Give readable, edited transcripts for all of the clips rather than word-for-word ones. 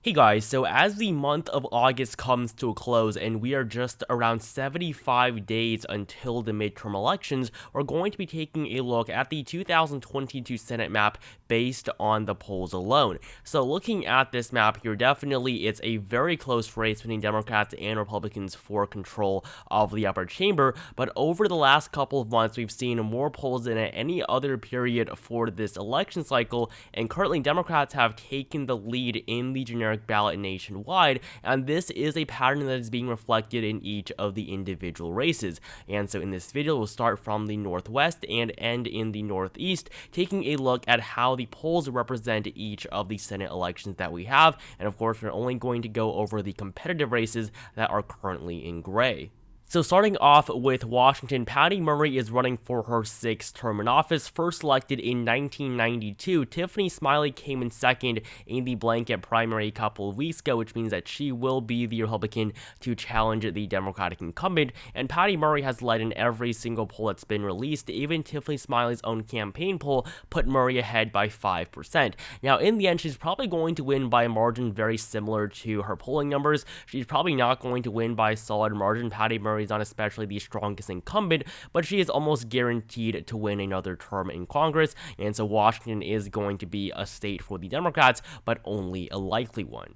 Hey guys, so as the month of August comes to a close and we are just around 75 days until the midterm elections, we're going to be taking a look at the 2022 Senate map based on the polls alone. So looking at this map here, definitely it's a very close race between Democrats and Republicans for control of the upper chamber, but over the last couple of months, we've seen more polls than at any other period for this election cycle, and currently Democrats have taken the lead in the generic ballot nationwide, and this is a pattern that is being reflected in each of the individual races. And so in this video, we'll start from the Northwest and end in the Northeast, taking a look at how the polls represent each of the Senate elections that we have, and of course, we're only going to go over the competitive races that are currently in gray. So starting off with Washington, Patty Murray is running for her sixth term in office. First elected in 1992, Tiffany Smiley came in second in the blanket primary a couple of weeks ago, which means that she will be the Republican to challenge the Democratic incumbent, and Patty Murray has led in every single poll that's been released. Even Tiffany Smiley's own campaign poll put Murray ahead by 5%. Now, in the end, she's probably going to win by a margin very similar to her polling numbers. She's probably not going to win by a solid margin. Patty Murray is not especially the strongest incumbent, but she is almost guaranteed to win another term in Congress, and so Washington is going to be a state for the Democrats, but only a likely one.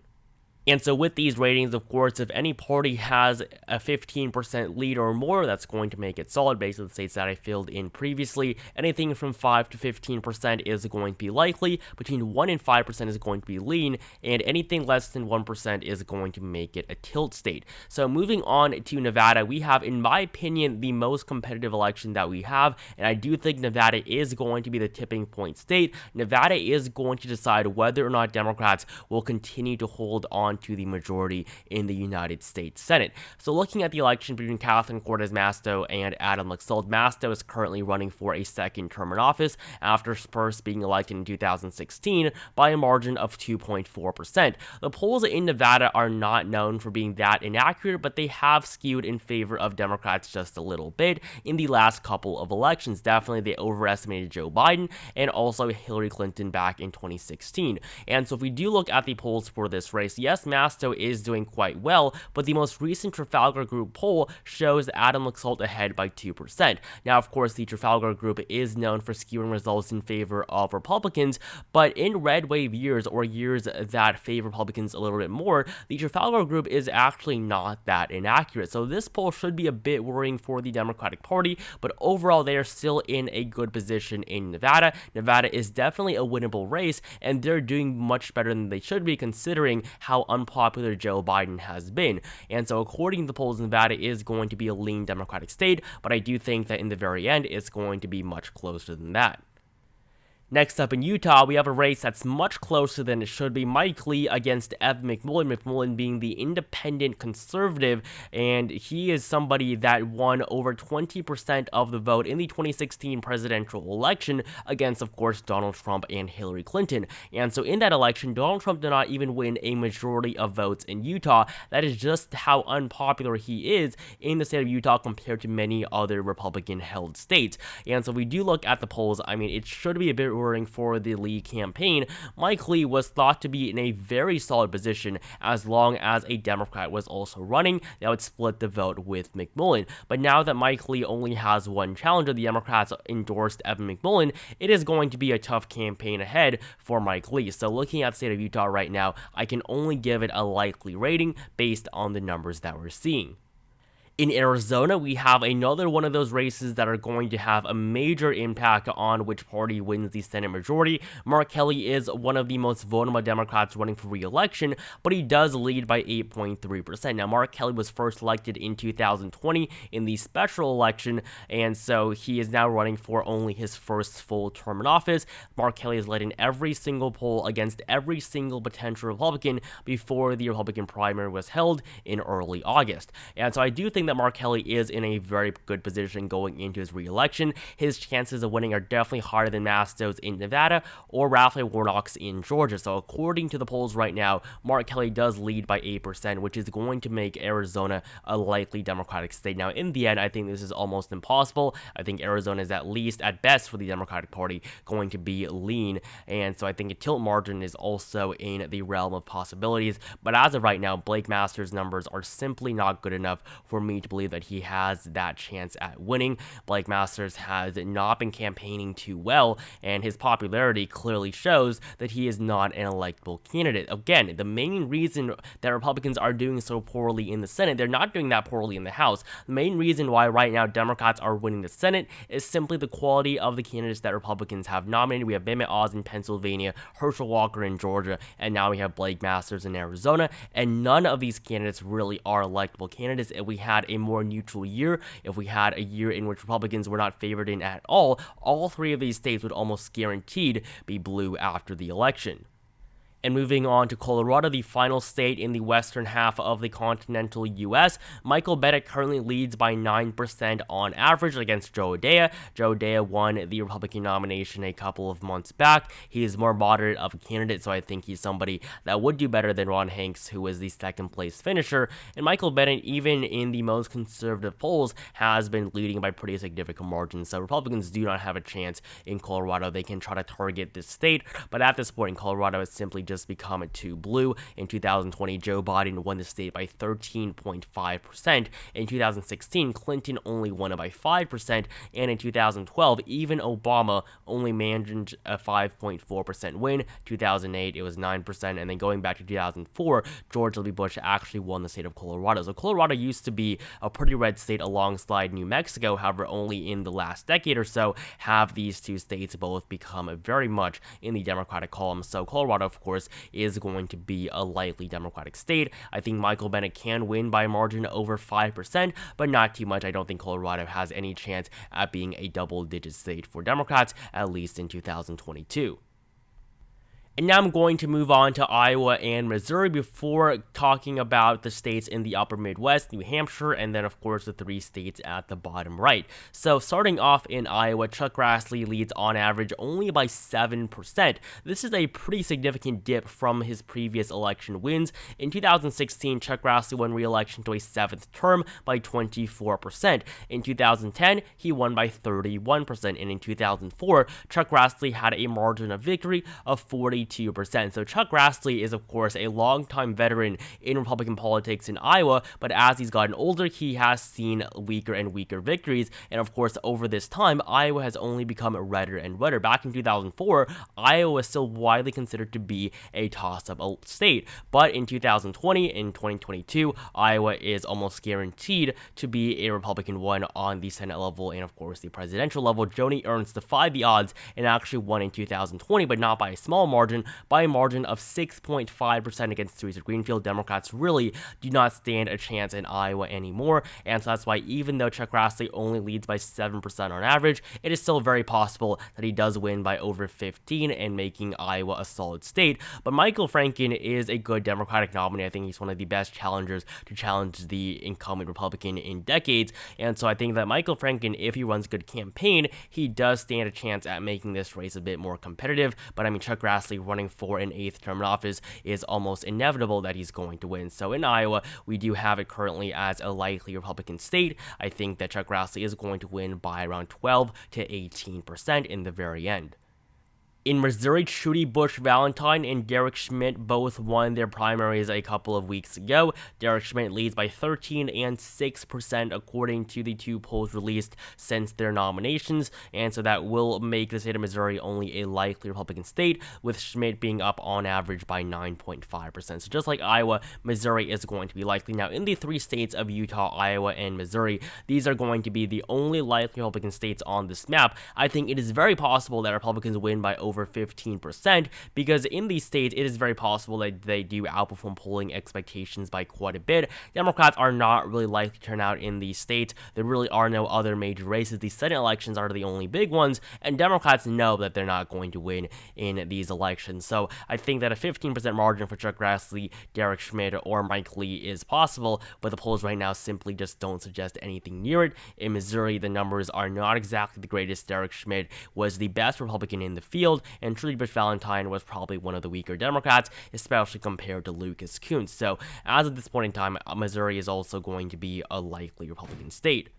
And so with these ratings, of course, if any party has a 15% lead or more, that's going to make it solid based on the states that I filled in previously. Anything from 5 to 15% is going to be likely, between 1 and 5% is going to be lean, and anything less than 1% is going to make it a tilt state. So moving on to Nevada, we have, in my opinion, the most competitive election that we have, and I do think Nevada is going to be the tipping point state. Nevada is going to decide whether or not Democrats will continue to hold on to the majority in the United States Senate. So looking at the election between Catherine Cortez Masto and Adam Laxalt, Masto is currently running for a second term in office after first being elected in 2016 by a margin of 2.4%. The polls in Nevada are not known for being that inaccurate, but they have skewed in favor of Democrats just a little bit in the last couple of elections. Definitely they overestimated Joe Biden and also Hillary Clinton back in 2016. And so if we do look at the polls for this race, yes, Masto is doing quite well, but the most recent Trafalgar Group poll shows Adam Laxalt ahead by 2%. Now, of course, the Trafalgar Group is known for skewing results in favor of Republicans, but in red wave years, or years that favor Republicans a little bit more, the Trafalgar Group is actually not that inaccurate. So this poll should be a bit worrying for the Democratic Party, but overall, they are still in a good position in Nevada. Nevada is definitely a winnable race, and they're doing much better than they should be considering how unpopular Joe Biden has been. And so according to the polls, Nevada is going to be a lean Democratic state, but I do think that in the very end, it's going to be much closer than that. Next up in Utah, we have a race that's much closer than it should be. Mike Lee against Evan McMullin, McMullin being the independent conservative, and he is somebody that won over 20% of the vote in the 2016 presidential election against, of course, Donald Trump and Hillary Clinton. And so in that election, Donald Trump did not even win a majority of votes in Utah. That is just how unpopular he is in the state of Utah compared to many other Republican-held states. And so if we do look at the polls, I mean, it should be a bit for the Lee campaign. Mike Lee was thought to be in a very solid position as long as a Democrat was also running. That would split the vote with McMullin. But now that Mike Lee only has one challenger, the Democrats endorsed Evan McMullin, it is going to be a tough campaign ahead for Mike Lee. So looking at the state of Utah right now, I can only give it a likely rating based on the numbers that we're seeing. In Arizona, we have another one of those races that are going to have a major impact on which party wins the Senate majority. Mark Kelly is one of the most vulnerable Democrats running for re-election, but he does lead by 8.3%. Now, Mark Kelly was first elected in 2020 in the special election, and so he is now running for only his first full term in office. Mark Kelly has led in every single poll against every single potential Republican before the Republican primary was held in early August. And so I do think think that Mark Kelly is in a very good position going into his re-election. His chances of winning are definitely higher than Mastos in Nevada or Raphael Warnock's in Georgia. So according to the polls right now, Mark Kelly does lead by 8%, which is going to make Arizona a likely Democratic state. Now, in the end, I think this is almost impossible. I think Arizona is at least, at best, for the Democratic Party going to be lean, and so I think a tilt margin is also in the realm of possibilities. But as of right now, Blake Masters' numbers are simply not good enough for me to believe that he has that chance at winning. Blake Masters has not been campaigning too well, and his popularity clearly shows that he is not an electable candidate. Again, the main reason that Republicans are doing so poorly in the Senate, they're not doing that poorly in the House. The main reason why right now Democrats are winning the Senate is simply the quality of the candidates that Republicans have nominated. We have Mehmet Oz in Pennsylvania, Herschel Walker in Georgia, and now we have Blake Masters in Arizona, and none of these candidates really are electable candidates. If we had a more neutral year, if we had a year in which Republicans were not favored in at all three of these states would almost guaranteed be blue after the election. And moving on to Colorado, the final state in the western half of the continental U.S., Michael Bennet currently leads by 9% on average against Joe Dea. Joe Dea won the Republican nomination a couple of months back. He is more moderate of a candidate, so I think he's somebody that would do better than Ron Hanks, who is the second place finisher. And Michael Bennet, even in the most conservative polls, has been leading by pretty significant margins. So Republicans do not have a chance in Colorado. They can try to target this state, but at this point in Colorado, it's simply just become too blue. In 2020, Joe Biden won the state by 13.5%. In 2016, Clinton only won it by 5%. And in 2012, even Obama only managed a 5.4% win. 2008, it was 9%. And then going back to 2004, George W. Bush actually won the state of Colorado. So Colorado used to be a pretty red state alongside New Mexico. However, only in the last decade or so have these two states both become very much in the Democratic column. So Colorado, of course, is going to be a likely Democratic state. I think Michael Bennet can win by a margin over 5%, but not too much. I don't think Colorado has any chance at being a double-digit state for Democrats, at least in 2022. And now I'm going to move on to Iowa and Missouri before talking about the states in the upper Midwest, New Hampshire, and then, of course, the three states at the bottom right. So starting off in Iowa, Chuck Grassley leads on average only by 7%. This is a pretty significant dip from his previous election wins. In 2016, Chuck Grassley won re-election to a seventh term by 24%. In 2010, he won by 31%. And in 2004, Chuck Grassley had a margin of victory of 42%. So Chuck Grassley is, of course, a longtime veteran in Republican politics in Iowa, but as he's gotten older, he has seen weaker and weaker victories, and of course, over this time, Iowa has only become redder and redder. Back in 2004, Iowa was still widely considered to be a toss-up state, but in 2020 and 2022, Iowa is almost guaranteed to be a Republican one on the Senate level and, of course, the presidential level. Joni Ernst defied the odds and actually won in 2020, but not by a small margin, by a margin of 6.5% against Theresa Greenfield. Democrats really do not stand a chance in Iowa anymore, and so that's why even though Chuck Grassley only leads by 7% on average, it is still very possible that he does win by over 15 and making Iowa a solid state. But Michael Franken is a good Democratic nominee. I think he's one of the best challengers to challenge the incumbent Republican in decades, and so I think that Michael Franken, if he runs a good campaign, he does stand a chance at making this race a bit more competitive. But I mean, Chuck Grassley running for an 8th term in office is almost inevitable that he's going to win. So in Iowa, we do have it currently as a likely Republican state. I think that Chuck Grassley is going to win by around 12 to 18% in the very end. In Missouri, Trudy Busch Valentine and Derek Schmidt both won their primaries a couple of weeks ago. Derek Schmidt leads by 13 and 6% according to the two polls released since their nominations, and so that will make the state of Missouri only a likely Republican state, with Schmidt being up on average by 9.5%. So just like Iowa, Missouri is going to be likely. Now, in the three states of Utah, Iowa, and Missouri, these are going to be the only likely Republican states on this map. I think it is very possible that Republicans win by over over 15%, because in these states, it is very possible that they do outperform polling expectations by quite a bit. Democrats are not really likely to turn out in these states. There really are no other major races. The Senate elections are the only big ones, and Democrats know that they're not going to win in these elections. So I think that a 15% margin for Chuck Grassley, Derek Schmidt, or Mike Lee is possible, but the polls right now simply just don't suggest anything near it. In Missouri, the numbers are not exactly the greatest. Derek Schmidt was the best Republican in the field, and Trudy Bush Valentine was probably one of the weaker Democrats, especially compared to Lucas Kunce. So as of this point in time, Missouri is also going to be a likely Republican state.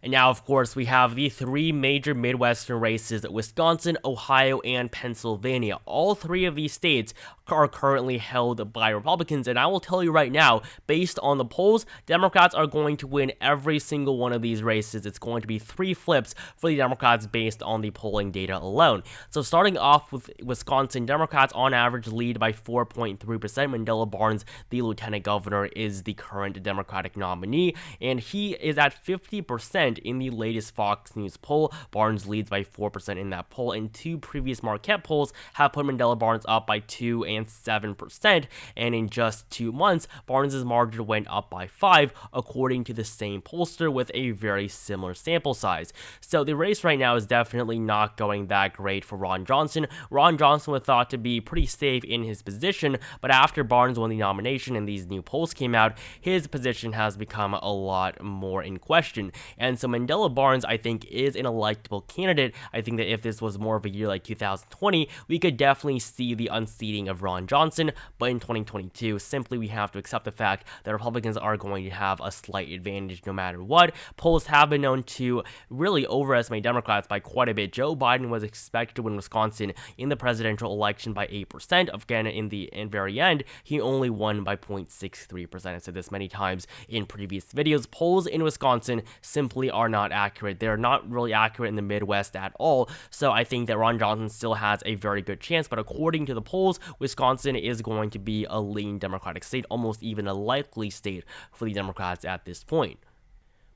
And now, of course, we have the three major Midwestern races: Wisconsin, Ohio, and Pennsylvania. All three of these states are currently held by Republicans, and I will tell you right now, based on the polls, Democrats are going to win every single one of these races. It's going to be 3 flips for the Democrats based on the polling data alone. So starting off with Wisconsin, Democrats on average lead by 4.3%. Mandela Barnes, the lieutenant governor, is the current Democratic nominee, and he is at 50% in the latest Fox News poll. Barnes leads by 4% in that poll, and 2 previous Marquette polls have put Mandela Barnes up by 2 and 7%, and in just 2 months, Barnes' margin went up by 5, according to the same pollster with a very similar sample size. So the race right now is definitely not going that great for Ron Johnson. Ron Johnson was thought to be pretty safe in his position, but after Barnes won the nomination and these new polls came out, his position has become a lot more in question. And so Mandela Barnes, I think, is an electable candidate. I think that if this was more of a year like 2020, we could definitely see the unseating of Ron Johnson, but in 2022, simply we have to accept the fact that Republicans are going to have a slight advantage no matter what. Polls have been known to really overestimate Democrats by quite a bit. Joe Biden was expected to win Wisconsin in the presidential election by 8%. Again, in the very end, he only won by 0.63%. I've said this many times in previous videos. Polls in Wisconsin simply are not accurate. They're not really accurate in the Midwest at all. So I think that Ron Johnson still has a very good chance, but according to the polls, Wisconsin is going to be a lean Democratic state, almost even a likely state for the Democrats at this point.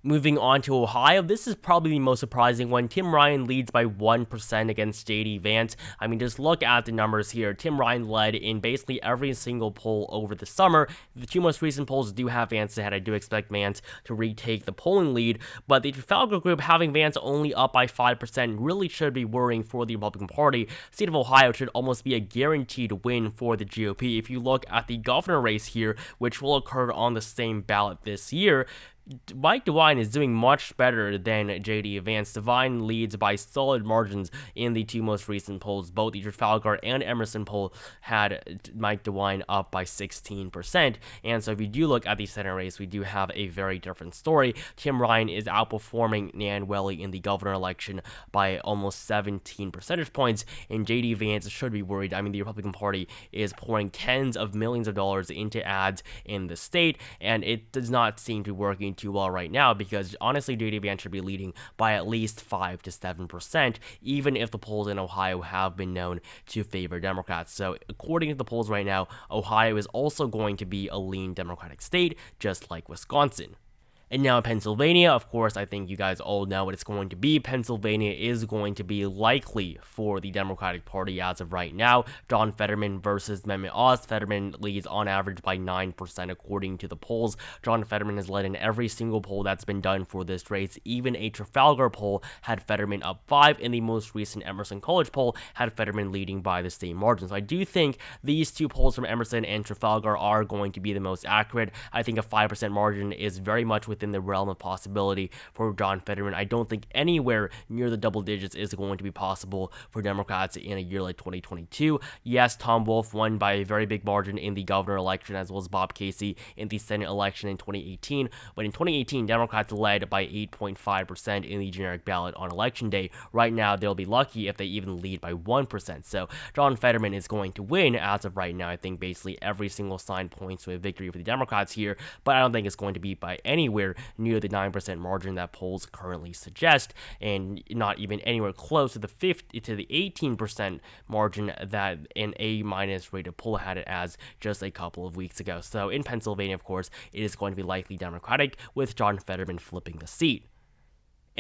Moving on to Ohio, this is probably the most surprising one. Tim Ryan leads by 1% against J.D. Vance. I mean, just look at the numbers here. Tim Ryan led in basically every single poll over the summer. The 2 most recent polls do have Vance ahead. I do expect Vance to retake the polling lead, but the Trafalgar Group having Vance only up by 5% really should be worrying for the Republican Party. The state of Ohio should almost be a guaranteed win for the GOP. If you look at the governor race here, which will occur on the same ballot this year, Mike DeWine is doing much better than J.D. Vance. DeWine leads by solid margins in the 2 most recent polls. Both the Trafalgar and Emerson poll had Mike DeWine up by 16%. And so if you do look at the Senate race, we do have a very different story. Tim Ryan is outperforming Nan Welly in the governor election by almost 17 percentage points, and J.D. Vance should be worried. I mean, the Republican Party is pouring tens of millions of dollars into ads in the state, and it does not seem to be working too well right now, because honestly, J.D. Vance should be leading by at least 5 to 7%, even if the polls in Ohio have been known to favor Democrats. So according to the polls right now, Ohio is also going to be a lean Democratic state, just like Wisconsin. And now in Pennsylvania, of course, I think you guys all know what it's going to be. Pennsylvania is going to be likely for the Democratic Party as of right now. John Fetterman versus Mehmet Oz. Fetterman leads on average by 9% according to the polls. John Fetterman has led in every single poll that's been done for this race. Even a Trafalgar poll had Fetterman up 5, and the most recent Emerson College poll had Fetterman leading by the same margin. So I do think these 2 polls from Emerson and Trafalgar are going to be the most accurate. I think a 5% margin is very much within the realm of possibility for John Fetterman. I don't think anywhere near the double digits is going to be possible for Democrats in a year like 2022. Yes, Tom Wolf won by a very big margin in the governor election, as well as Bob Casey in the Senate election in 2018, but in 2018, Democrats led by 8.5% in the generic ballot on election day. Right now, they'll be lucky if they even lead by 1%. So John Fetterman is going to win as of right now. I think basically every single sign points to a victory for the Democrats here, but I don't think it's going to be by anywhere near the 9% margin that polls currently suggest, and not even anywhere close to the 18% margin that an A- rated poll had it as just a couple of weeks ago. So in Pennsylvania, of course, it is going to be likely Democratic, with John Fetterman flipping the seat.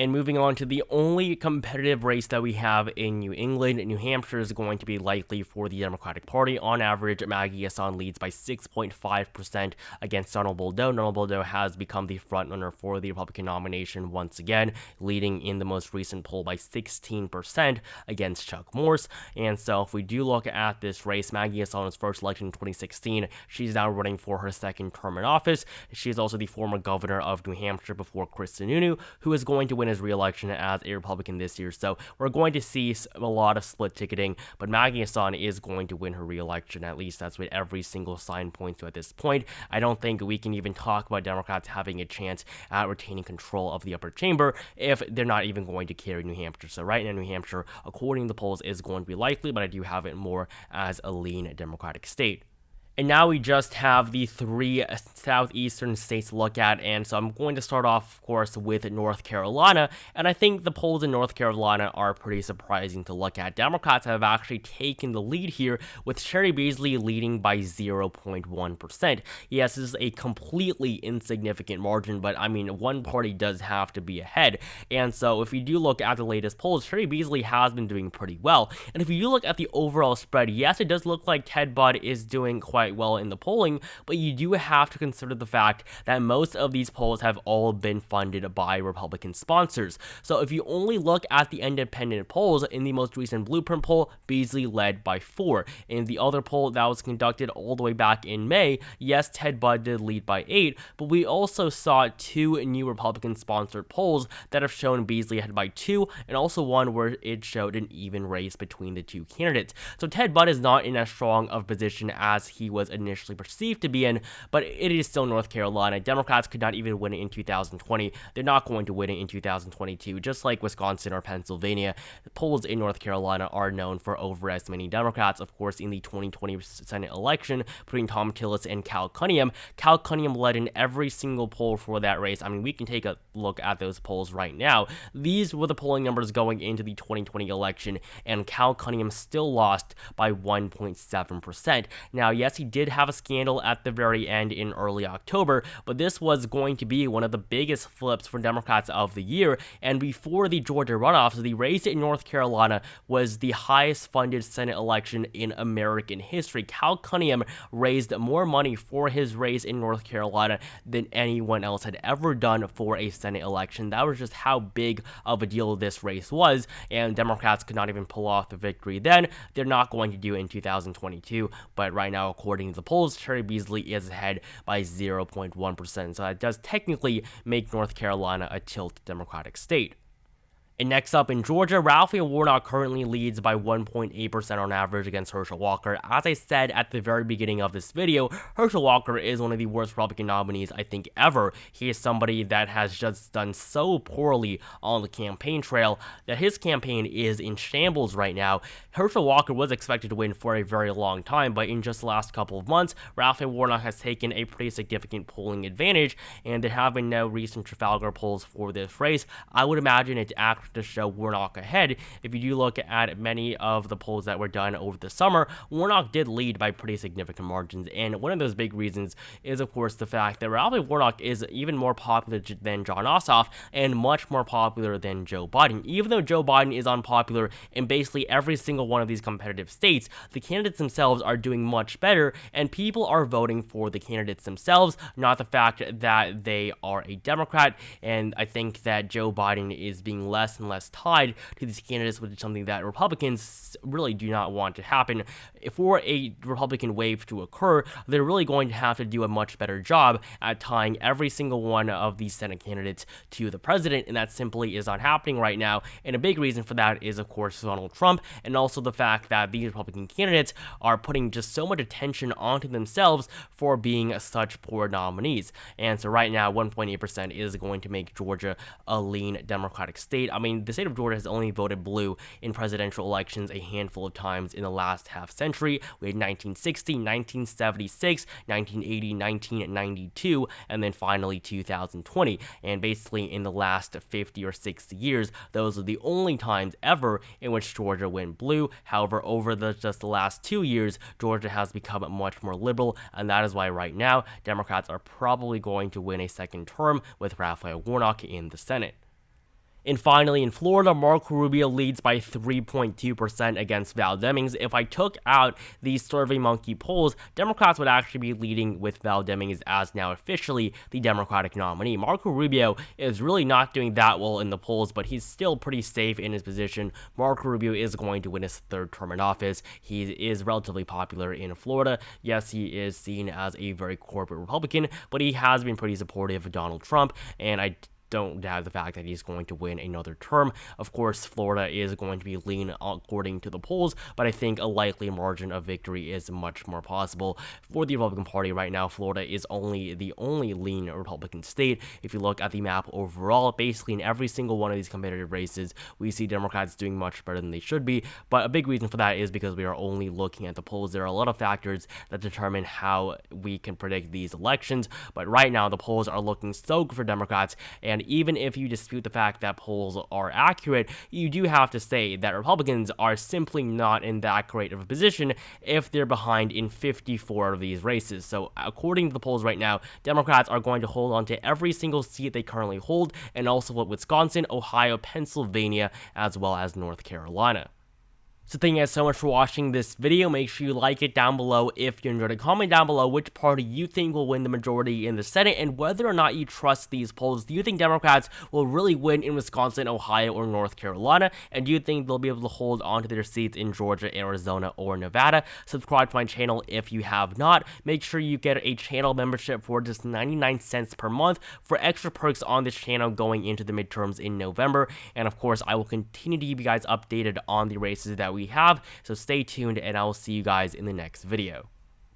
And moving on to the only competitive race that we have in New England, New Hampshire is going to be likely for the Democratic Party. On average, Maggie Hassan leads by 6.5% against Donald Boldeau. Donald Boldeau has become the frontrunner for the Republican nomination once again, leading in the most recent poll by 16% against Chuck Morse. And so if we do look at this race, Maggie Hassan's first election in 2016, she's now running for her second term in office. She is also the former governor of New Hampshire before Chris Sununu, who is going to win his re-election as a Republican this year. So we're going to see a lot of split ticketing, but Maggie Hassan is going to win her re-election. At least that's what every single sign points to at this point. I don't think we can even talk about Democrats having a chance at retaining control of the upper chamber if they're not even going to carry New Hampshire. So right now, New Hampshire, according to the polls, is going to be likely, but I do have it more as a lean Democratic state. And now we just have the three southeastern states to look at, and so I'm going to start off, of course, with North Carolina, and I think the polls in North Carolina are pretty surprising to look at. Democrats have actually taken the lead here, with Sherry Beasley leading by 0.1%. Yes, this is a completely insignificant margin, but I mean, one party does have to be ahead, and so if you do look at the latest polls, Sherry Beasley has been doing pretty well, and if you do look at the overall spread, yes, it does look like Ted Budd is doing quite well in the polling, but you do have to consider the fact that most of these polls have all been funded by Republican sponsors. So if you only look at the independent polls, in the most recent Blueprint poll, Beasley led by 4. In the other poll that was conducted all the way back in May, yes, Ted Budd did lead by 8, but we also saw 2 new Republican-sponsored polls that have shown Beasley ahead by 2, and also one where it showed an even race between the 2 candidates. So Ted Budd is not in as strong of a position as he was initially perceived to be in, but it is still North Carolina. Democrats could not even win it in 2020. They're not going to win it in 2022, just like Wisconsin or Pennsylvania. The polls in North Carolina are known for overestimating Democrats. Of course, in the 2020 Senate election between Tom Tillis and Cal Cunningham led in every single poll for that race. I mean, we can take a look at those polls right now. These were the polling numbers going into the 2020 election, and Cal Cunningham still lost by 1.7%. Now, yes, he did have a scandal at the very end in early October, but this was going to be one of the biggest flips for Democrats of the year, and before the Georgia runoffs, the race in North Carolina was the highest funded Senate election in American history. Cal Cunningham raised more money for his race in North Carolina than anyone else had ever done for a Senate election. That was just how big of a deal this race was, and Democrats could not even pull off the victory then. They're not going to do it in 2022, but right now, according to the polls, Sherry Beasley is ahead by 0.1%, so that does technically make North Carolina a tilt Democratic state. And next up in Georgia, Raphael Warnock currently leads by 1.8% on average against Herschel Walker. As I said at the very beginning of this video, Herschel Walker is one of the worst Republican nominees I think ever. He is somebody that has just done so poorly on the campaign trail that his campaign is in shambles right now. Herschel Walker was expected to win for a very long time, but in just the last couple of months, Raphael Warnock has taken a pretty significant polling advantage, and there have been no recent Trafalgar polls for this race. I would imagine it's actually to show Warnock ahead. If you do look at many of the polls that were done over the summer, Warnock did lead by pretty significant margins, and one of those big reasons is, of course, the fact that Raphael Warnock is even more popular than Jon Ossoff and much more popular than Joe Biden. Even though Joe Biden is unpopular in basically every single one of these competitive states, the candidates themselves are doing much better, and people are voting for the candidates themselves, not the fact that they are a Democrat, and I think that Joe Biden is being less and less tied to these candidates, which is something that Republicans really do not want to happen. For a Republican wave to occur, they're really going to have to do a much better job at tying every single one of these Senate candidates to the president, and that simply is not happening right now. And a big reason for that is, of course, Donald Trump, and also the fact that these Republican candidates are putting just so much attention onto themselves for being such poor nominees. And so right now, 1.8% is going to make Georgia a lean Democratic state. I mean, the state of Georgia has only voted blue in presidential elections a handful of times in the last half century. We had 1960, 1976, 1980, 1992, and then finally 2020. And basically in the last 50 or 60 years, those are the only times ever in which Georgia went blue. However, over just the last 2 years, Georgia has become much more liberal, and that is why right now, Democrats are probably going to win a second term with Raphael Warnock in the Senate. And finally, in Florida, Marco Rubio leads by 3.2% against Val Demings. If I took out these SurveyMonkey polls, Democrats would actually be leading with Val Demings as now officially the Democratic nominee. Marco Rubio is really not doing that well in the polls, but he's still pretty safe in his position. Marco Rubio is going to win his third term in office. He is relatively popular in Florida. Yes, he is seen as a very corporate Republican, but he has been pretty supportive of Donald Trump, and I don't doubt the fact that he's going to win another term. Of course, Florida is going to be lean according to the polls, but I think a likely margin of victory is much more possible for the Republican Party right now. Florida is the only lean Republican state. If you look at the map overall, basically in every single one of these competitive races, we see Democrats doing much better than they should be, but a big reason for that is because we are only looking at the polls. There are a lot of factors that determine how we can predict these elections, but right now the polls are looking so good for Democrats, and even if you dispute the fact that polls are accurate, you do have to say that Republicans are simply not in that great of a position if they're behind in 54 of these races. So according to the polls right now, Democrats are going to hold on to every single seat they currently hold, and also with Wisconsin, Ohio, Pennsylvania, as well as North Carolina. So thank you guys so much for watching this video. Make sure you like it down below if you enjoyed it. Comment down below which party you think will win the majority in the Senate and whether or not you trust these polls. Do you think Democrats will really win in Wisconsin, Ohio, or North Carolina? And do you think they'll be able to hold on to their seats in Georgia, Arizona, or Nevada? Subscribe to my channel if you have not. Make sure you get a channel membership for just 99 cents per month for extra perks on this channel going into the midterms in November. And of course, I will continue to keep you guys updated on the races that we have, so stay tuned and I will see you guys in the next video.